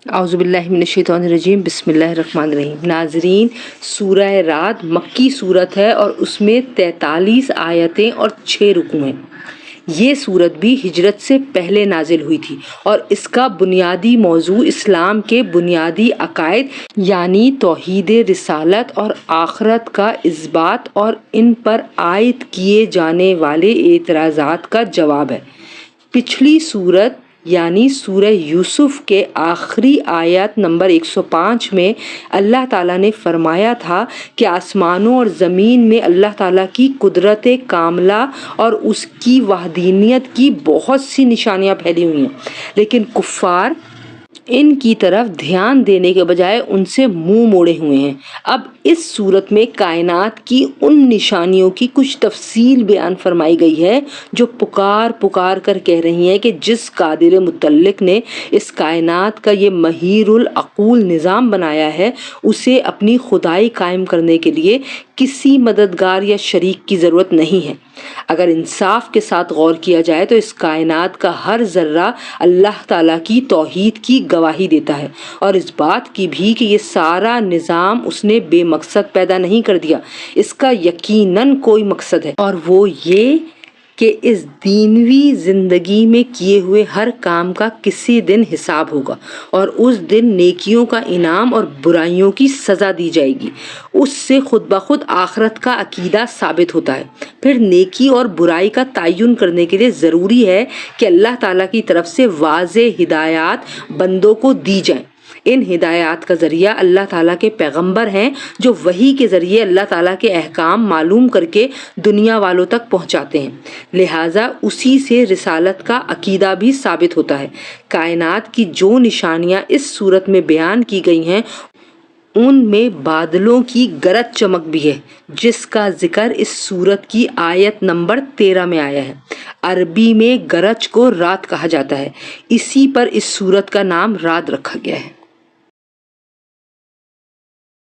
اعوذ باللہ من الشیطان الرجیم، بسم اللہ الرحمن الرحیم۔ ناظرین، سورہ رعد مکی صورت ہے اور اس میں 43 آیتیں اور 6 رکوع ہیں۔ یہ صورت بھی ہجرت سے پہلے نازل ہوئی تھی اور اس کا بنیادی موضوع اسلام کے بنیادی عقائد یعنی توحید رسالت اور آخرت کا اثبات اور ان پر عائد کیے جانے والے اعتراضات کا جواب ہے۔ پچھلی صورت یعنی سورہ یوسف کے آخری آیت نمبر 105 میں اللہ تعالیٰ نے فرمایا تھا کہ آسمانوں اور زمین میں اللہ تعالیٰ کی قدرت کاملہ اور اس کی وحدانیت کی بہت سی نشانیاں پھیلی ہوئی ہیں، لیکن کفار ان کی طرف دھیان دینے کے بجائے ان سے منہ موڑے ہوئے ہیں۔ اب اس صورت میں کائنات کی ان نشانیوں کی کچھ تفصیل بیان فرمائی گئی ہے جو پکار کر کہہ رہی ہیں کہ جس قادر مطلق نے اس کائنات کا یہ مہیر العقول نظام بنایا ہے، اسے اپنی خدائی قائم کرنے کے لیے کسی مددگار یا شریک کی ضرورت نہیں ہے۔ اگر انصاف کے ساتھ غور کیا جائے تو اس کائنات کا ہر ذرہ اللہ تعالیٰ کی توحید کی گواہی دیتا ہے اور اس بات کی بھی کہ یہ سارا نظام اس نے بے مقصد پیدا نہیں کر دیا، اس کا یقیناً کوئی مقصد ہے، اور وہ یہ کہ اس دنیوی زندگی میں کیے ہوئے ہر کام کا کسی دن حساب ہوگا اور اس دن نیکیوں کا انعام اور برائیوں کی سزا دی جائے گی۔ اس سے خود بخود آخرت کا عقیدہ ثابت ہوتا ہے۔ پھر نیکی اور برائی کا تعین کرنے کے لیے ضروری ہے کہ اللہ تعالیٰ کی طرف سے واضح ہدایات بندوں کو دی جائیں۔ ان ہدایات کا ذریعہ اللہ تعالیٰ کے پیغمبر ہیں جو وحی کے ذریعے اللہ تعالیٰ کے احکام معلوم کر کے دنیا والوں تک پہنچاتے ہیں، لہٰذا اسی سے رسالت کا عقیدہ بھی ثابت ہوتا ہے۔ کائنات کی جو نشانیاں اس صورت میں بیان کی گئی ہیں ان میں بادلوں کی گرج چمک بھی ہے، جس کا ذکر اس صورت کی آیت نمبر 13 میں آیا ہے۔ عربی میں گرج کو رات کہا جاتا ہے، اسی پر اس صورت کا نام رعد رکھا گیا ہے۔